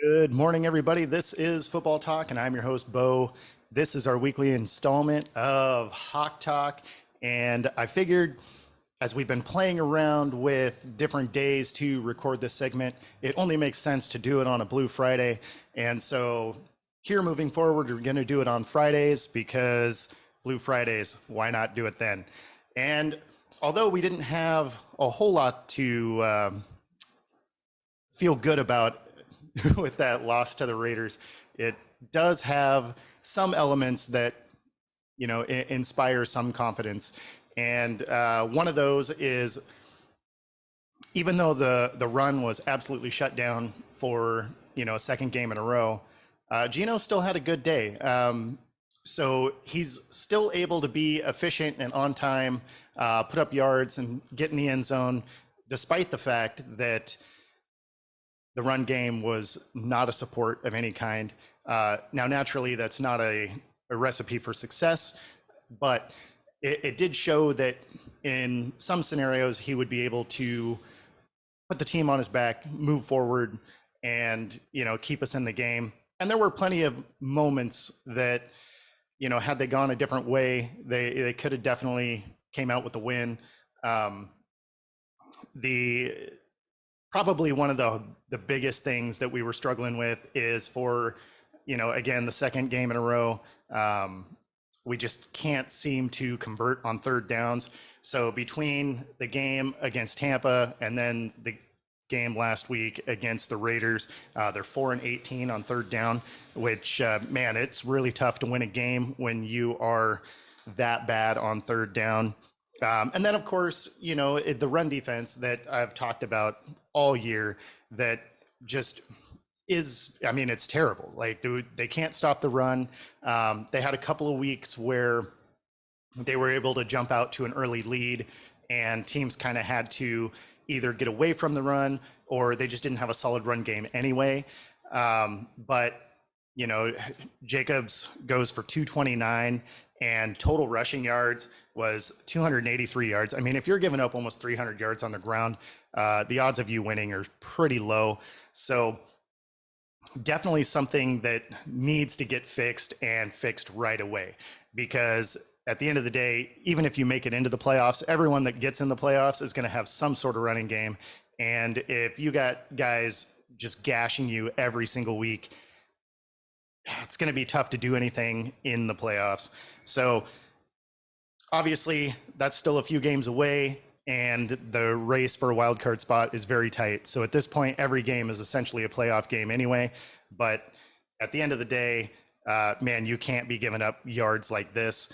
Good morning, everybody. This is Football Talk, and I'm your host, Bo. This is our weekly installment of HawkTalk, and I figured as we've been playing around with different days to record this segment, it only makes sense to do it on a Blue Friday. And so here moving forward, we're going to do it on Fridays because Blue Fridays, why not do it then? And although we didn't have a whole lot to feel good about with that loss to the Raiders, it does have some elements that inspire some confidence. And one of those is, even though the run was absolutely shut down for a second game in a row, Gino still had a good day. So he's still able to be efficient and on time, put up yards and get in the end zone, despite the fact that the run game was not a support of any kind. Now, naturally, that's not a recipe for success, but it did show that in some scenarios he would be able to put the team on his back, move forward, and keep us in the game. And there were plenty of moments that had they gone a different way, they could have definitely came out with the win. The Probably one of the biggest things that we were struggling with is for again, the second game in a row, we just can't seem to convert on third downs. So between the game against Tampa and then the game last week against the Raiders, they're 4-18 on third down, which man, it's really tough to win a game when you are that bad on third down. And then, of course, the run defense that I've talked about all year, that just is, I mean, it's terrible. Like, they can't stop the run. They had a couple of weeks where they were able to jump out to an early lead, and teams kind of had to either get away from the run or they just didn't have a solid run game anyway. But Jacobs goes for 229, and total rushing yards was 283 yards. I mean, if you're giving up almost 300 yards on the ground, the odds of you winning are pretty low. So definitely something that needs to get fixed, and fixed right away, because at the end of the day, even if you make it into the playoffs, everyone that gets in the playoffs is going to have some sort of running game. And if you got guys just gashing you every single week, it's going to be tough to do anything in the playoffs. So obviously that's still a few games away, and the race for a wild card spot is very tight. So at this point, every game is essentially a playoff game anyway. But at the end of the day, man, you can't be giving up yards like this.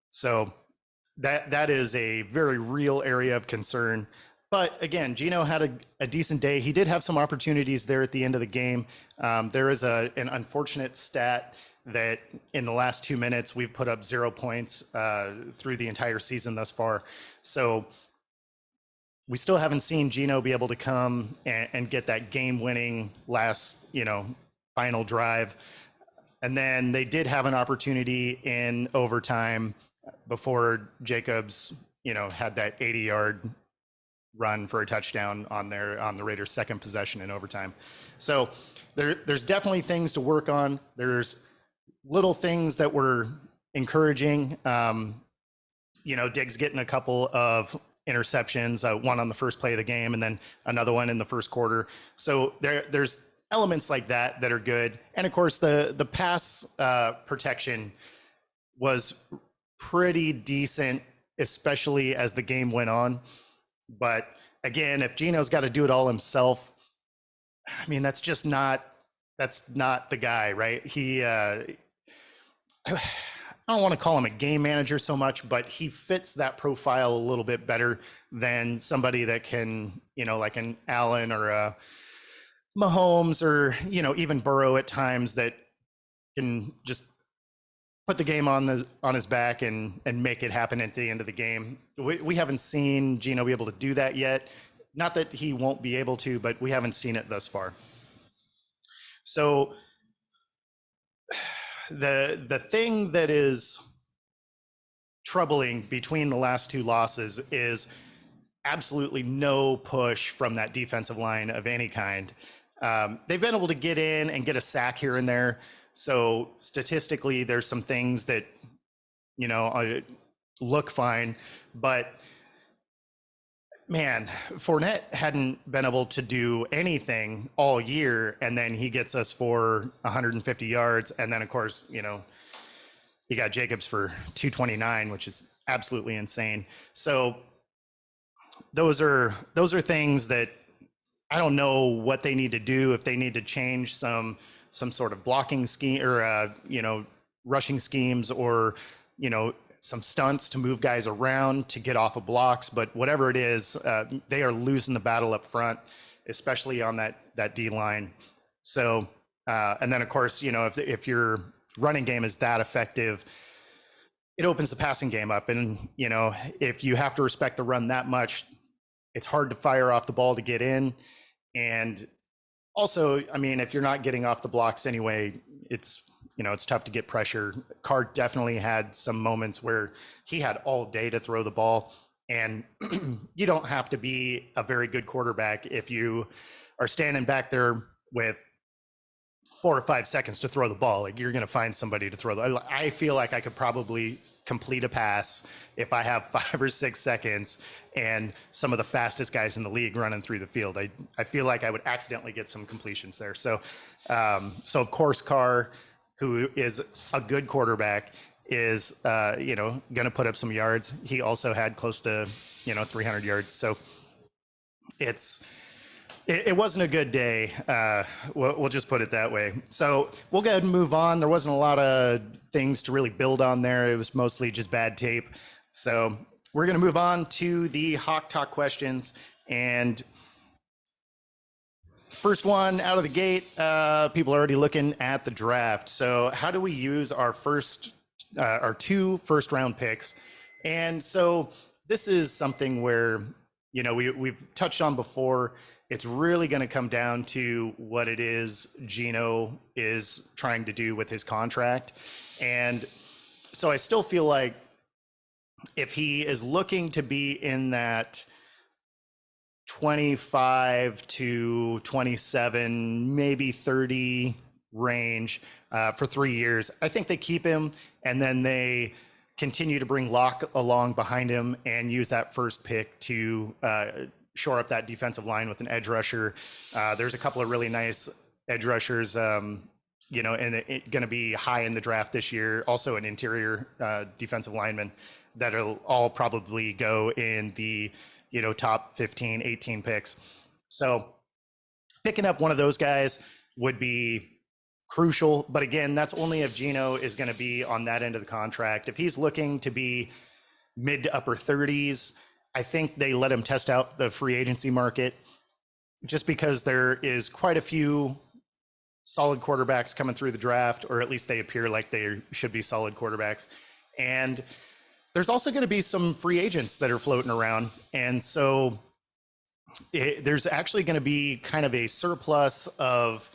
So that is a very real area of concern. But again, Gino had a decent day. He did have some opportunities there at the end of the game. There is an unfortunate stat that in the last 2 minutes, we've put up 0 points through the entire season thus far. So we still haven't seen Gino be able to come and get that game-winning last, final drive. And then they did have an opportunity in overtime before Jacobs, had that 80-yard run for a touchdown on the Raiders' second possession in overtime. So there's definitely things to work on. There's little things that were encouraging. Diggs getting a couple of interceptions, one on the first play of the game, and then another one in the first quarter. So there's elements like that are good. And of course, the pass protection was pretty decent, especially as the game went on. But again, if Gino's got to do it all himself, I mean, that's not the guy, right? I don't want to call him a game manager so much, but he fits that profile a little bit better than somebody that can, like an Allen or a Mahomes, or, even Burrow at times, that can just put the game on his back and make it happen at the end of the game. We haven't seen Gino be able to do that yet. Not that he won't be able to, but we haven't seen it thus far. So the thing that is troubling between the last two losses is absolutely no push from that defensive line of any kind. They've been able to get in and get a sack here and there. So statistically, there's some things that, look fine. But man, Fournette hadn't been able to do anything all year. And then he gets us for 150 yards. And then, of course, you got Jacobs for 229, which is absolutely insane. So those are things that I don't know what they need to do, if they need to change some sort of blocking scheme or rushing schemes, or some stunts to move guys around to get off of blocks. But whatever it is, they are losing the battle up front, especially on that D line. So and then of course, if your running game is that effective, it opens the passing game up. And if you have to respect the run that much, it's hard to fire off the ball to get in. And also, I mean, if you're not getting off the blocks anyway, it's tough to get pressure. Carr definitely had some moments where he had all day to throw the ball. And you don't have to be a very good quarterback if you are standing back there with 4 or 5 seconds to throw the ball. Like, you're going to find somebody to throw. I feel like I could probably complete a pass if I have 5 or 6 seconds and some of the fastest guys in the league running through the field. I feel like I would accidentally get some completions there. So of course, Carr, who is a good quarterback, is going to put up some yards. He also had close to 300 yards. So it wasn't a good day. We'll just put it that way. So we'll go ahead and move on. There wasn't a lot of things to really build on there. It was mostly just bad tape. So we're going to move on to the HawkTalk questions. And first one out of the gate, people are already looking at the draft. So how do we use our 2 first-round picks? And so this is something where, we've touched on before. It's really going to come down to what it is Geno is trying to do with his contract. And so I still feel like if he is looking to be in that 25 to 27, maybe 30 range for 3 years, I think they keep him, and then they continue to bring Locke along behind him and use that first pick to shore up that defensive line with an edge rusher. There's a couple of really nice edge rushers, and it's going to be high in the draft this year. Also an interior defensive lineman that'll all probably go in the, top 15, 18 picks. So picking up one of those guys would be crucial. But again, that's only if Geno is going to be on that end of the contract. If he's looking to be mid to upper 30s, I think they let him test out the free agency market, just because there is quite a few solid quarterbacks coming through the draft, or at least they appear like they should be solid quarterbacks. And there's also going to be some free agents that are floating around. And so there's actually going to be kind of a surplus of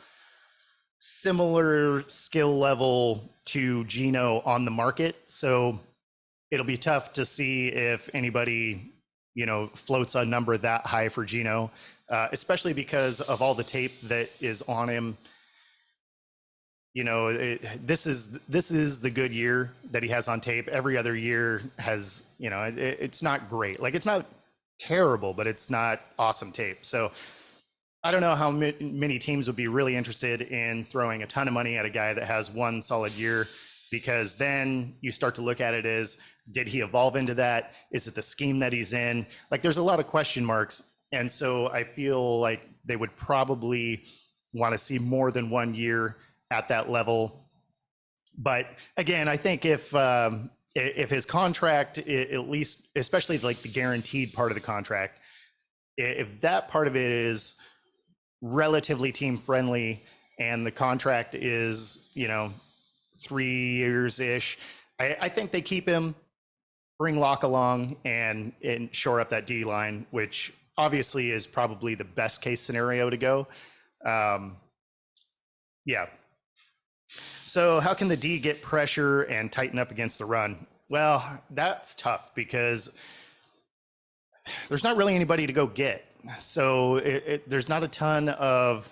similar skill level to Geno on the market. So it'll be tough to see if anybody, floats a number that high for Geno, especially because of all the tape that is on him. This is the good year that he has on tape. Every other year has, it's not great. Like, it's not terrible, but it's not awesome tape. So I don't know how many teams would be really interested in throwing a ton of money at a guy that has one solid year, because then you start to look at it as, did he evolve into that? Is it the scheme that he's in? Like, there's a lot of question marks. And so I feel like they would probably want to see more than 1 year at that level. But again, I think if his contract, at least, especially like the guaranteed part of the contract, if that part of it is relatively team friendly and the contract is, 3 years ish, I think they keep him, bring Locke along, and shore up that D line, which obviously is probably the best case scenario to go. Yeah. So how can the D get pressure and tighten up against the run? Well, that's tough because there's not really anybody to go get. So there's not a ton of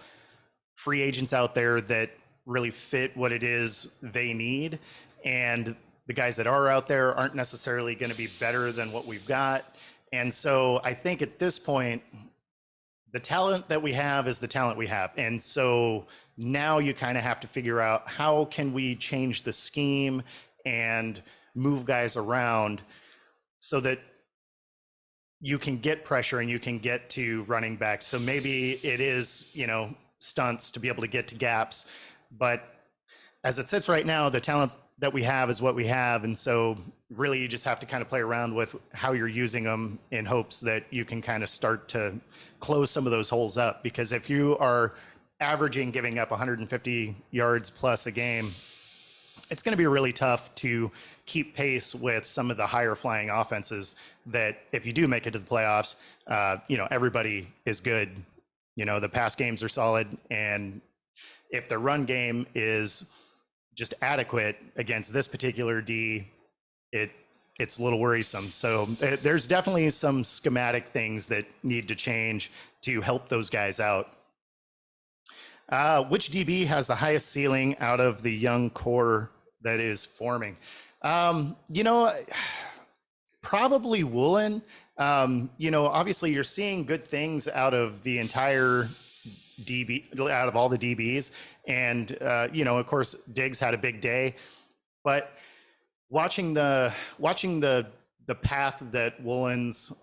free agents out there that really fit what it is they need. And the guys that are out there aren't necessarily going to be better than what we've got. And so I think at this point, the talent that we have is the talent we have. And so now you kind of have to figure out how can we change the scheme and move guys around so that you can get pressure and you can get to running backs. So maybe it is, stunts to be able to get to gaps. But as it sits right now, the talent that we have is what we have. And so really you just have to kind of play around with how you're using them in hopes that you can kind of start to close some of those holes up. Because if you are averaging giving up 150 yards plus a game, it's going to be really tough to keep pace with some of the higher flying offenses that if you do make it to the playoffs, everybody is good. The pass games are solid. And if the run game is just adequate against this particular D, it's a little worrisome. So there's definitely some schematic things that need to change to help those guys out. Which DB has the highest ceiling out of the young core that is forming? Probably Woolen. Obviously you're seeing good things out of the entire DB, out of all the DBs. And, of course, Diggs had a big day. But watching the path that Woolen's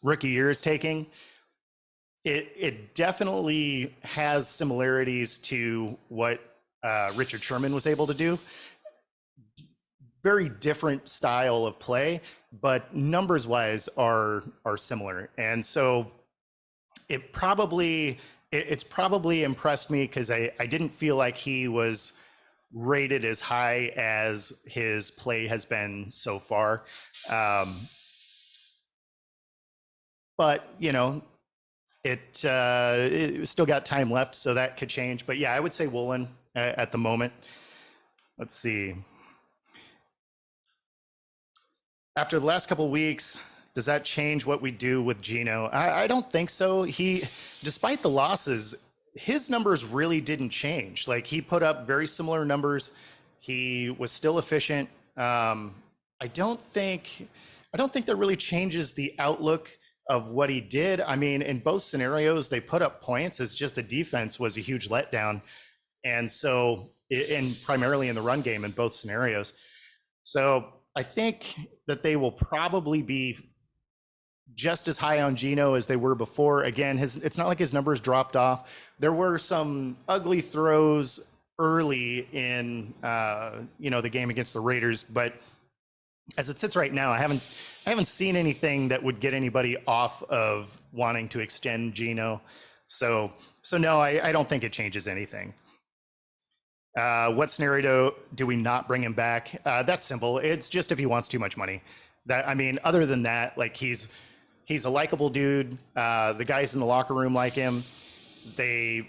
rookie year is taking, it definitely has similarities to what Richard Sherman was able to do. Very different style of play, but numbers wise are similar. And so it's probably impressed me because I didn't feel like he was rated as high as his play has been so far. But it still got time left, so that could change. But yeah, I would say Woolen at the moment. Let's see. After the last couple of weeks, does that change what we do with Geno? I don't think so. Despite the losses, his numbers really didn't change. Like, he put up very similar numbers. He was still efficient. I don't think that really changes the outlook of what he did. I mean, in both scenarios, they put up points. It's just the defense was a huge letdown. And so, and primarily in the run game in both scenarios. So I think that they will probably be just as high on Geno as they were before. Again, it's not like his numbers dropped off. There were some ugly throws early in the game against the Raiders, but as it sits right now, I haven't seen anything that would get anybody off of wanting to extend Geno. So no, I don't think it changes anything. What scenario do we not bring him back? That's simple. It's just if he wants too much money. Other than that, like, he's a likable dude. The guys in the locker room like him. He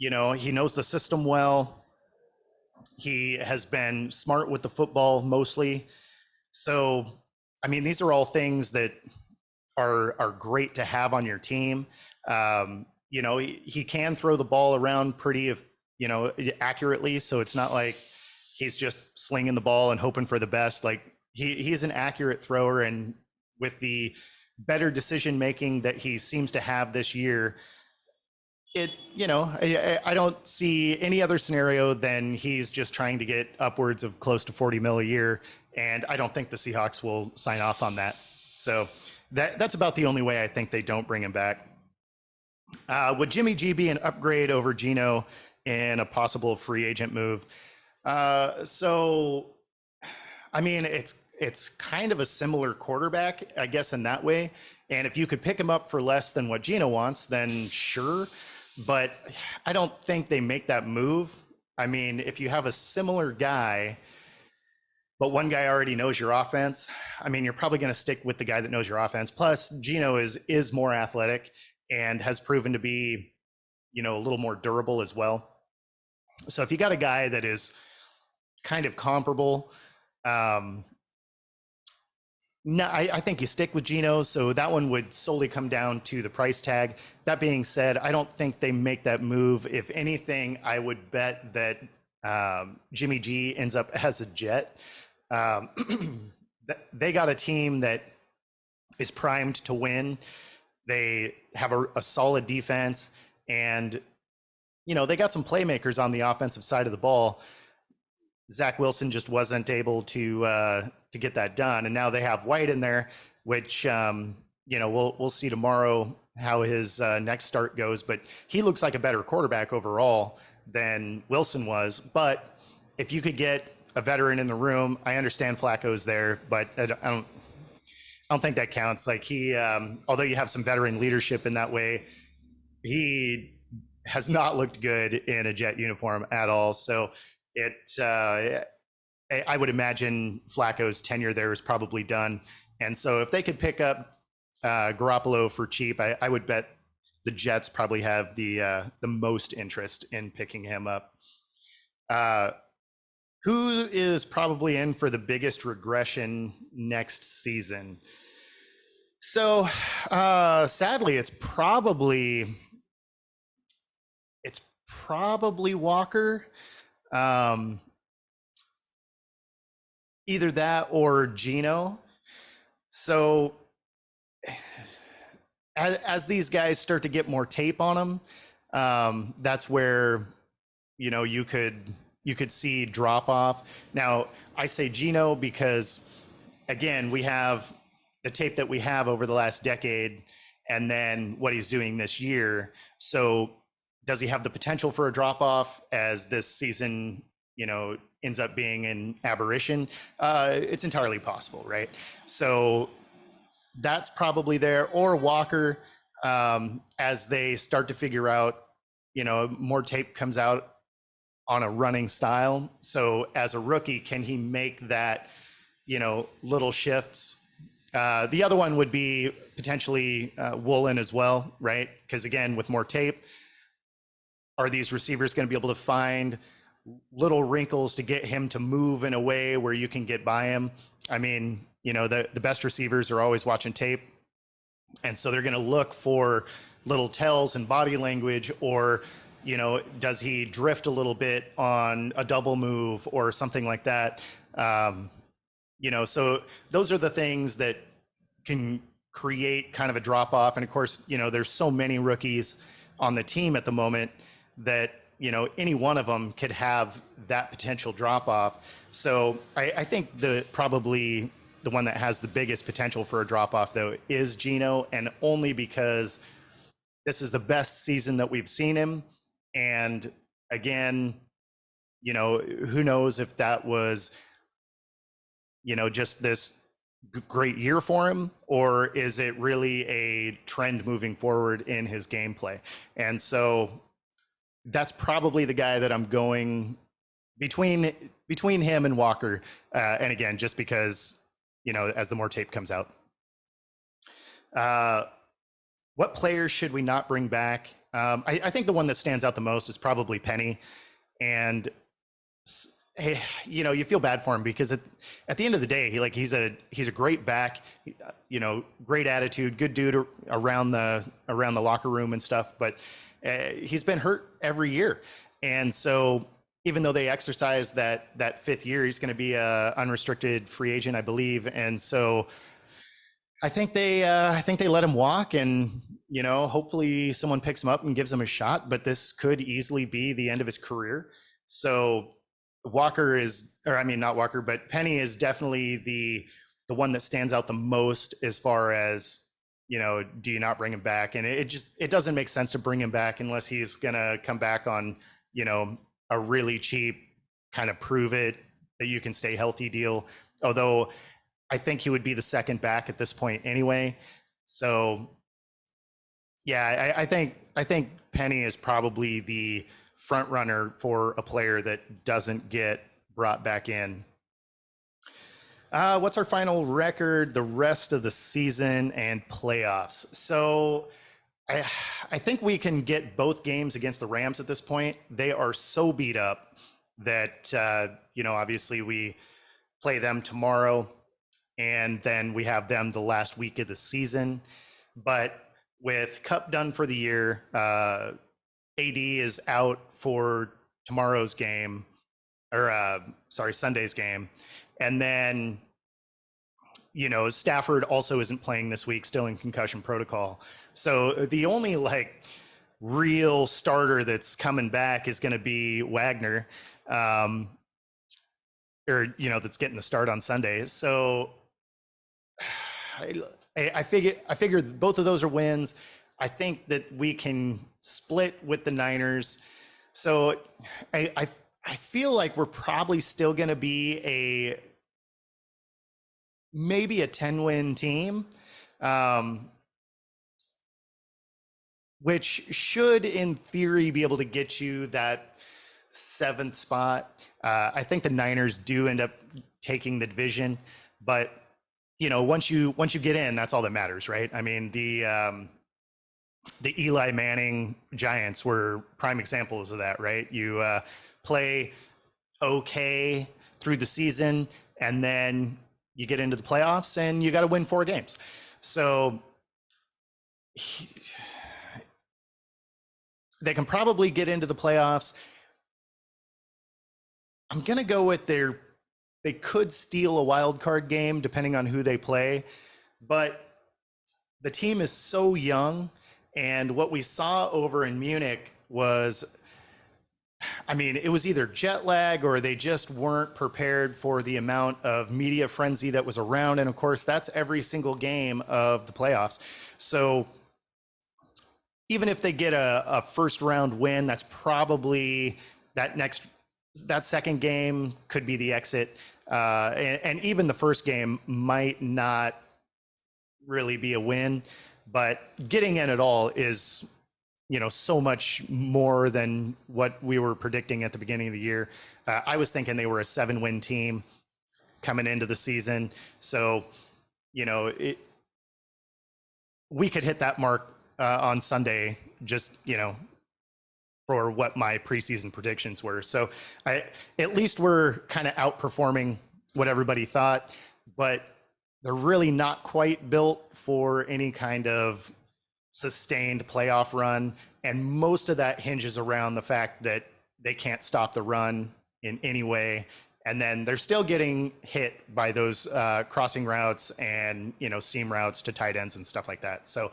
knows the system well. He has been smart with the football mostly. So, these are all things that are great to have on your team. He can throw the ball around pretty accurately. So it's not like he's just slinging the ball and hoping for the best. Like, he's an accurate thrower, and with the better decision making that he seems to have this year, I don't see any other scenario than he's just trying to get upwards of close to 40 mil a year. And I don't think the Seahawks will sign off on that. So that's about the only way I think they don't bring him back. Would Jimmy G be an upgrade over Geno in a possible free agent move? It's kind of a similar quarterback, I guess, in that way. And if you could pick him up for less than what Geno wants, then sure. But I don't think they make that move. If you have a similar guy, but one guy already knows your offense, you're probably going to stick with the guy that knows your offense. Plus, Geno is more athletic and has proven to be, a little more durable as well. So if you got a guy that is kind of comparable, No, I think you stick with Geno. So that one would solely come down to the price tag. That being said, I don't think they make that move. If anything, I would bet that Jimmy G ends up as a Jet. Um, they got a team that is primed to win. They have a solid defense, and they got some playmakers on the offensive side of the ball. Zach Wilson just wasn't able to get that done, and now they have White in there, which we'll see tomorrow how his next start goes. But he looks like a better quarterback overall than Wilson was. But if you could get a veteran in the room, I understand Flacco's there, but I don't think that counts. Like although you have some veteran leadership in that way, he has not looked good in a Jet uniform at all. So I would imagine Flacco's tenure there is probably done. And so if they could pick up Garoppolo for cheap, I would bet the Jets probably have the most interest in picking him up. Who is probably in for the biggest regression next season? So sadly, it's probably Walker. Either that or Geno. So as these guys start to get more tape on them, that's where you could see drop off. Now I say Geno because again we have the tape that we have over the last decade, and then what he's doing this year. So does he have the potential for a drop off as this season ends up being an aberration? It's entirely possible, right? So that's probably there. Or Walker, as they start to figure out, more tape comes out on a running style. So as a rookie, can he make that, little shifts? The other one would be potentially Woolen as well, right? Because again, with more tape, are these receivers going to be able to find little wrinkles to get him to move in a way where you can get by him? I mean, the best receivers are always watching tape. And so they're going to look for little tells in body language, or, does he drift a little bit on a double move or something like that? So those are the things that can create kind of a drop off. And of course, there's so many rookies on the team at the moment that any one of them could have that potential drop off. So I think probably the one that has the biggest potential for a drop off though is Geno, and only because this is the best season that we've seen him. And again, who knows if that was just this great year for him, or is it really a trend moving forward in his gameplay? And so that's probably the guy that I'm going between him and Walker. And again, just because, as the more tape comes out. What players should we not bring back? I think the one that stands out the most is probably Penny. And hey, you feel bad for him because at the end of the day, he's a great back, great attitude, good dude around the locker room and stuff. But he's been hurt every year. And so even though they exercised that fifth year, he's going to be a unrestricted free agent, I believe. And so I think they let him walk, and, hopefully someone picks him up and gives him a shot, but this could easily be the end of his career. So not Walker, but Penny is definitely the one that stands out the most as far as, do you not bring him back? And it doesn't make sense to bring him back unless he's going to come back on, a really cheap kind of prove it that you can stay healthy deal. Although I think he would be the second back at this point anyway. So yeah, I think Penny is probably the front runner for a player that doesn't get brought back in. What's our final record the rest of the season and playoffs? So I think we can get both games against the Rams at this point. They are so beat up that, obviously we play them tomorrow. and then we have them the last week of the season. But with Cup done for the year, AD is out for tomorrow's game, or Sunday's game, and then Stafford also isn't playing this week, still in concussion protocol. So the only real starter that's coming back is going to be Wagner, that's getting the start on Sunday. So I figure both of those are wins. I think that we can split with the Niners. So I feel like we're probably still going to be maybe a 10-win team, which should, in theory, be able to get you that 7th spot. I think the Niners do end up taking the division, but once you get in, that's all that matters, right? I mean, the Eli Manning Giants were prime examples of that, right? You play okay through the season, and then you get into the playoffs and you got to win 4 games. So they can probably get into the playoffs. I'm going to go with they could steal a wild card game depending on who they play, but the team is so young, and what we saw over in Munich was, it was either jet lag or they just weren't prepared for the amount of media frenzy that was around. And of course, that's every single game of the playoffs. So even if they get a first round win, that's probably that second game could be the exit. And even the first game might not really be a win, but getting in at all is, so much more than what we were predicting at the beginning of the year. I was thinking they were a 7-win team coming into the season. So, we could hit that mark on Sunday, just, for what my preseason predictions were. So at least we're kind of outperforming what everybody thought, but they're really not quite built for any kind of sustained playoff run. And most of that hinges around the fact that they can't stop the run in any way. And then they're still getting hit by those crossing routes and, seam routes to tight ends and stuff like that. So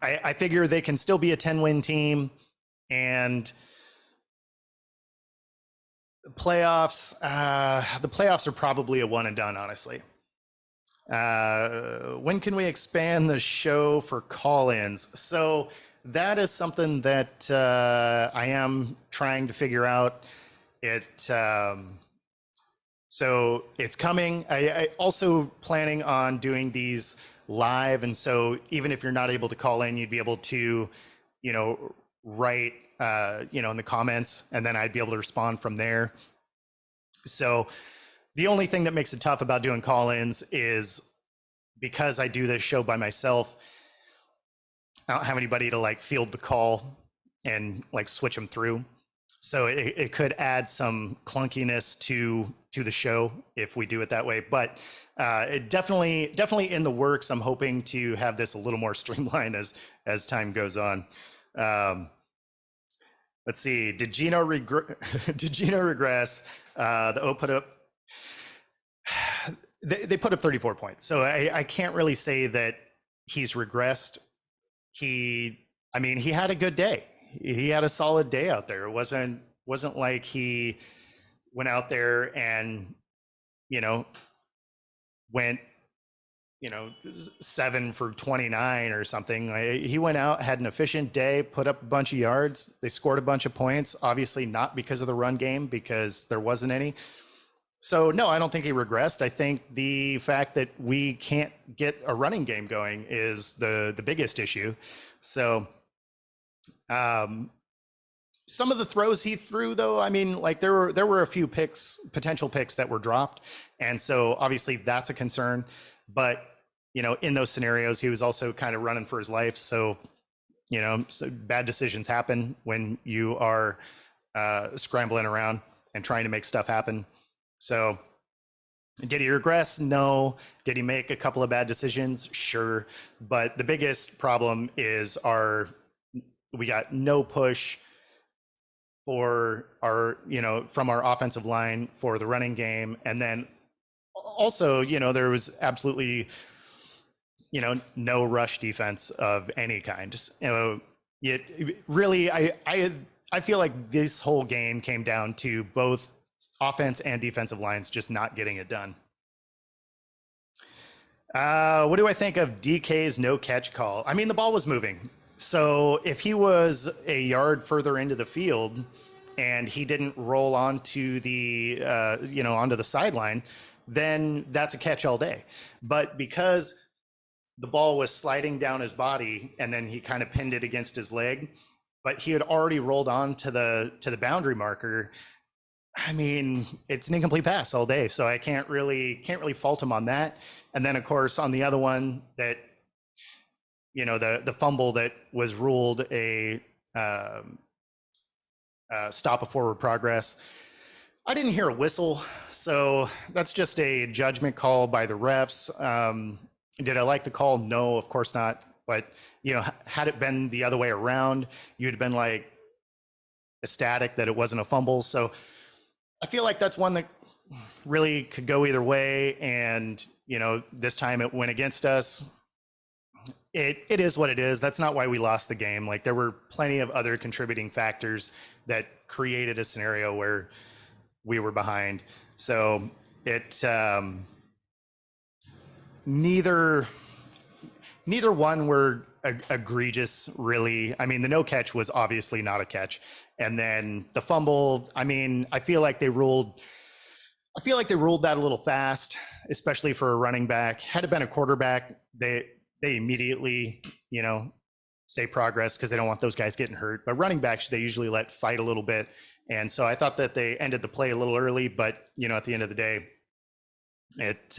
I figure they can still be a 10-win team, and the playoffs are probably a one and done, honestly. When can we expand the show for call-ins? So that is something that I am trying to figure out. So it's coming. I also planning on doing these live, and so even if you're not able to call in, you'd be able to, write, in the comments, and then I'd be able to respond from there. So the only thing that makes it tough about doing call-ins is because I do this show by myself, I don't have anybody to field the call and switch them through. So it could add some clunkiness to the show if we do it that way. But it definitely in the works. I'm hoping to have this a little more streamlined as time goes on. Let's see. Did Gino regress? The O put up. They put up 34 points. So I can't really say that he's regressed. He had a good day. He had a solid day out there. It wasn't like he went out there and, went, 7 for 29 or something. He went out, had an efficient day, put up a bunch of yards. They scored a bunch of points, obviously not because of the run game, because there wasn't any. So no, I don't think he regressed. I think the fact that we can't get a running game going is the biggest issue. So some of the throws he threw, though, there were a few potential picks that were dropped, and so obviously that's a concern. But in those scenarios, he was also kind of running for his life. So so bad decisions happen when you are scrambling around and trying to make stuff happen. So Did he regress? No. Did he make a couple of bad decisions? Sure. But the biggest problem is we got no push for our, from our offensive line for the running game. And then also, there was absolutely, no rush defense of any kind. Just, it really, I feel like this whole game came down to both offense and defensive lines just not getting it done. What do I think of DK's no catch call? I mean, the ball was moving. So if he was a yard further into the field and he didn't roll onto onto the sideline, then that's a catch all day. But because the ball was sliding down his body and then he kind of pinned it against his leg, but he had already rolled on to the boundary marker. I mean, it's an incomplete pass all day, so I can't really fault him on that. And then, of course, on the other one, that the fumble that was ruled a stop of forward progress. I didn't hear a whistle, so that's just a judgment call by the refs. Did I like the call? No, of course not. But had it been the other way around, you'd have been like ecstatic that it wasn't a fumble. So I feel like that's one that really could go either way. And, this time it went against us. It is what it is. That's not why we lost the game. Like, there were plenty of other contributing factors that created a scenario where we were behind. So neither one were egregious, really. I mean, the no catch was obviously not a catch. And then the fumble, I mean, I feel like they ruled that a little fast, especially for a running back. Had it been a quarterback, they immediately, say progress because they don't want those guys getting hurt. But running backs, they usually let fight a little bit. And so I thought that they ended the play a little early, but at the end of the day, it's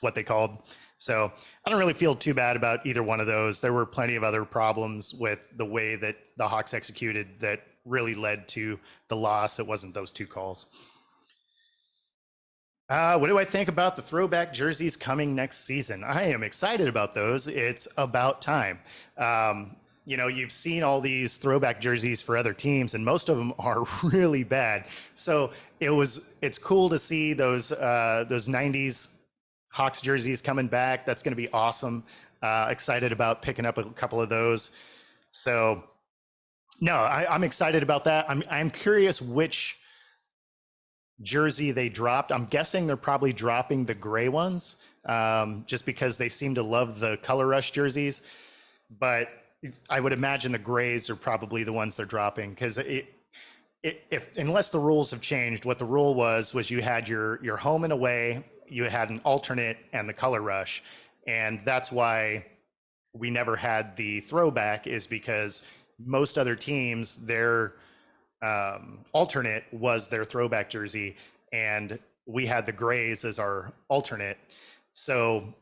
what they called. So I don't really feel too bad about either one of those. There were plenty of other problems with the way that the Hawks executed that really led to the loss. It wasn't those two calls. What do I think about the throwback jerseys coming next season? I am excited about those. It's about time. You've seen all these throwback jerseys for other teams, and most of them are really bad. So it's cool to see those 90s Hawks jerseys coming back. That's going to be awesome. Excited about picking up a couple of those. So no, I'm excited about that. I'm curious which jersey they dropped. I'm guessing they're probably dropping the gray ones, just because they seem to love the color rush jerseys. But I would imagine the grays are probably the ones they're dropping, because unless the rules have changed, what the rule was you had your home and away, you had an alternate, and the color rush. And that's why we never had the throwback, is because most other teams, their alternate was their throwback jersey, and we had the grays as our alternate. So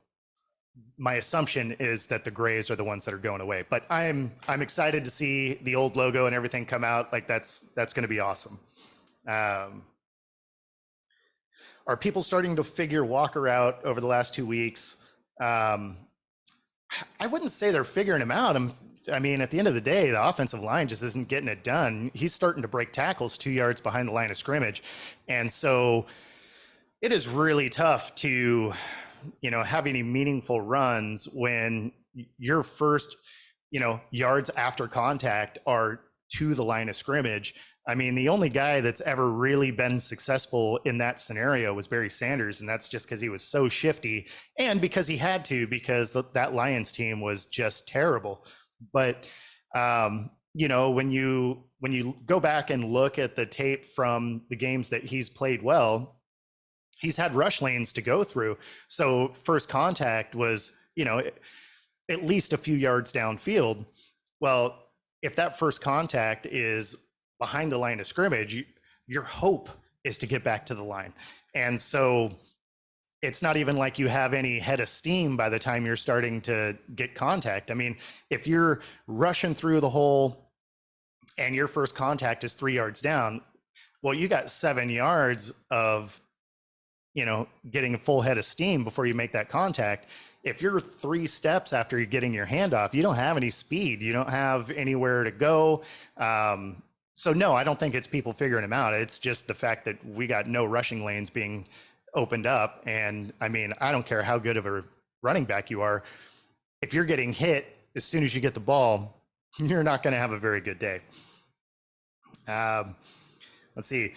my assumption is that the grays are the ones that are going away. But I'm excited to see the old logo and everything come out. Like, that's going to be awesome. Are people starting to figure Walker out over the last 2 weeks? I wouldn't say they're figuring him out. I mean, at the end of the day, the offensive line just isn't getting it done. He's starting to break tackles 2 yards behind the line of scrimmage. And so it is really tough to, have any meaningful runs when your first, yards after contact are to the line of scrimmage. I mean, the only guy that's ever really been successful in that scenario was Barry Sanders, and that's just because he was so shifty, and because he had to, because that Lions team was just terrible. But when you go back and look at the tape from the games that he's played well, he's had rush lanes to go through. So first contact was, at least a few yards downfield. Well, if that first contact is behind the line of scrimmage, your hope is to get back to the line. And so it's not even like you have any head of steam by the time you're starting to get contact. I mean, if you're rushing through the hole and your first contact is 3 yards down, well, you got 7 yards of getting a full head of steam before you make that contact. If you're 3 steps after you're getting your handoff, you don't have any speed. You don't have anywhere to go. So no, I don't think it's people figuring him out. It's just the fact that we got no rushing lanes being opened up. And I mean, I don't care how good of a running back you are. If you're getting hit as soon as you get the ball, you're not going to have a very good day. Let's see.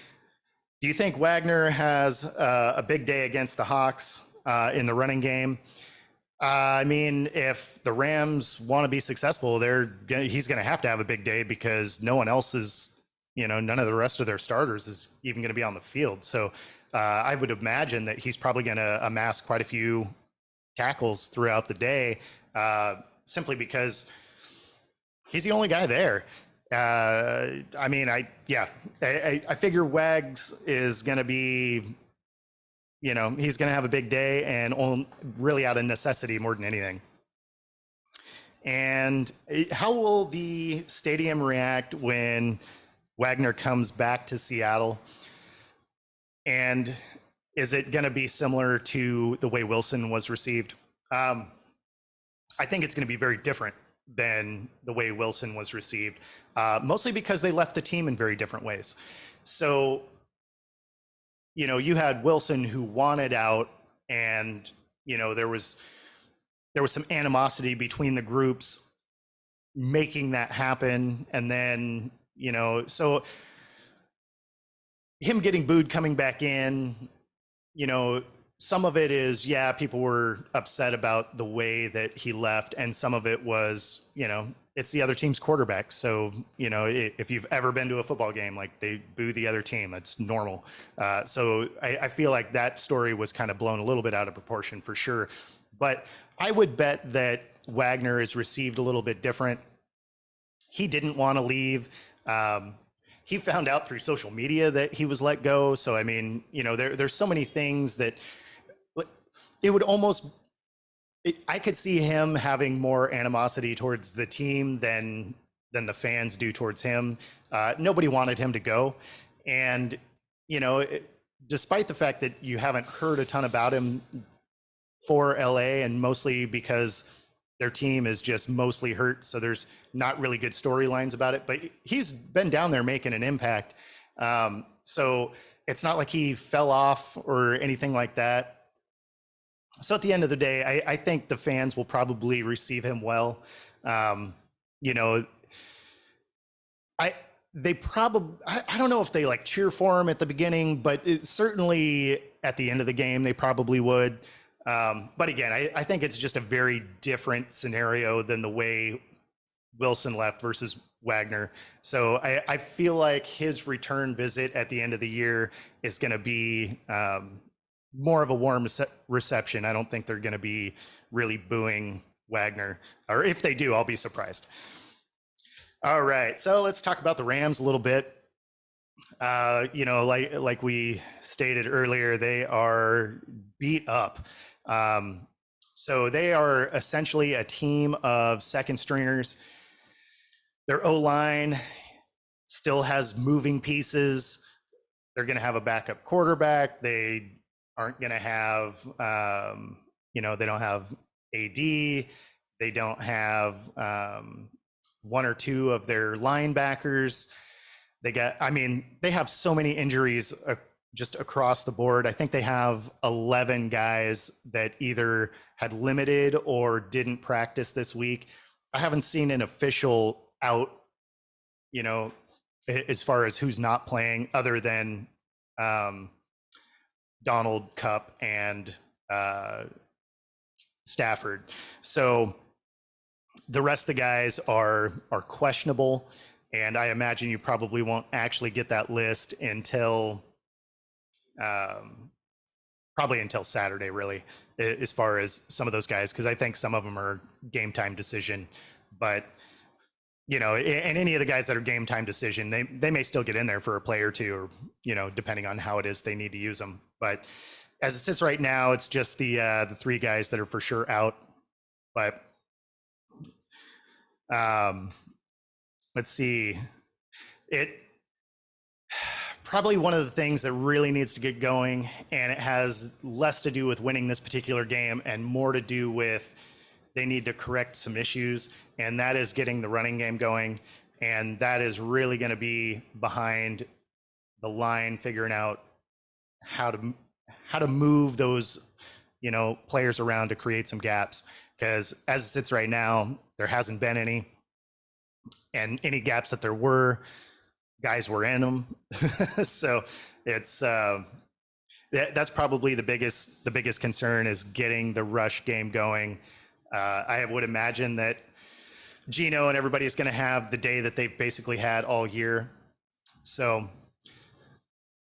Do you think Wagner has a big day against the Hawks in the running game? I mean, if the Rams want to be successful, he's going to have a big day because no one else is, none of the rest of their starters is even going to be on the field. So I would imagine that he's probably going to amass quite a few tackles throughout the day, simply because he's the only guy there. I mean, I figure Wags is going to be, he's going to have a big day and really out of necessity more than anything. And how will the stadium react when Wagner comes back to Seattle? And is it going to be similar to the way Wilson was received? I think it's going to be very different than the way Wilson was received, mostly because they left the team in very different ways. So, you had Wilson who wanted out, and, there was some animosity between the groups making that happen. And then, so him getting booed coming back in, some of it is, people were upset about the way that he left. And some of it was, it's the other team's quarterback. So, if you've ever been to a football game, like they boo the other team, that's normal. So I feel like that story was kind of blown a little bit out of proportion for sure. But I would bet that Wagner is received a little bit different. He didn't want to leave. He found out through social media that he was let go. So, I mean, there's so many things that it would I could see him having more animosity towards the team than the fans do towards him. Nobody wanted him to go. And, despite the fact that you haven't heard a ton about him for LA, and mostly because their team is just mostly hurt, so there's not really good storylines about it, but he's been down there making an impact. So it's not like he fell off or anything like that. So at the end of the day, I think the fans will probably receive him well. I don't know if they like cheer for him at the beginning, but certainly at the end of the game, they probably would. But again, I think it's just a very different scenario than the way Wilson left versus Wagner. So I feel like his return visit at the end of the year is going to be more of a warm reception. I don't think they're going to be really booing Wagner, or if they do, I'll be surprised. All right, so let's talk about the Rams a little bit. Like we stated earlier, they are beat up. So they are essentially a team of second stringers. Their O-line still has moving pieces. They're going to have a backup quarterback. They aren't going to have, they don't have AD. They don't have one or two of their linebackers. They have so many injuries just across the board. I think they have 11 guys that either had limited or didn't practice this week. I haven't seen an official out, as far as who's not playing, other than Donald, Cup, and Stafford. So the rest of the guys are questionable, and I imagine you probably won't actually get that list until probably until Saturday, really, as far as some of those guys, because I think some of them are game time decision. But and any of the guys that are game time decision, they may still get in there for a play or two, or depending on how it is they need to use them. But as it sits right now, it's just the 3 guys that are for sure out. But let's see, probably one of the things that really needs to get going, and it has less to do with winning this particular game and more to do with they need to correct some issues, and that is getting the running game going. And that is really going to be behind the line, figuring out how to move those, players around to create some gaps. Because as it sits right now, there hasn't been any, and any gaps that there were, guys were in them. So it's that's probably the biggest concern, is getting the rush game going. I would imagine that Gino and everybody is going to have the day that they've basically had all year. So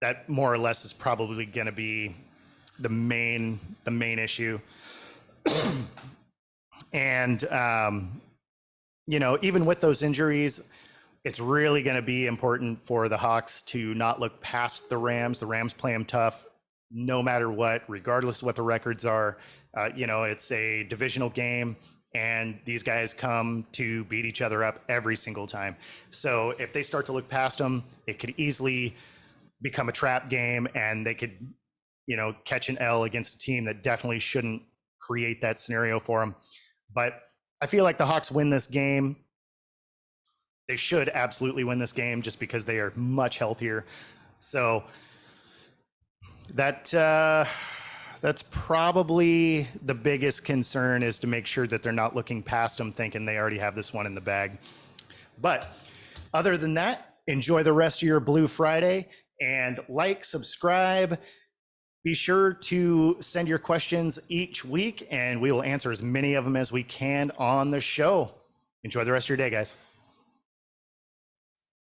that more or less is probably going to be the main issue. And, even with those injuries, it's really going to be important for the Hawks to not look past the Rams. The Rams play them tough no matter what, regardless of what the records are. It's a divisional game, and these guys come to beat each other up every single time. So if they start to look past them, it could easily become a trap game, and they could, catch an L against a team that definitely shouldn't create that scenario for them. But I feel like the Hawks win this game. They should absolutely win this game just because they are much healthier. So that's probably the biggest concern, is to make sure that they're not looking past them thinking they already have this one in the bag. But other than that, enjoy the rest of your Blue Friday, and subscribe. Be sure to send your questions each week, and we will answer as many of them as we can on the show. Enjoy the rest of your day, guys.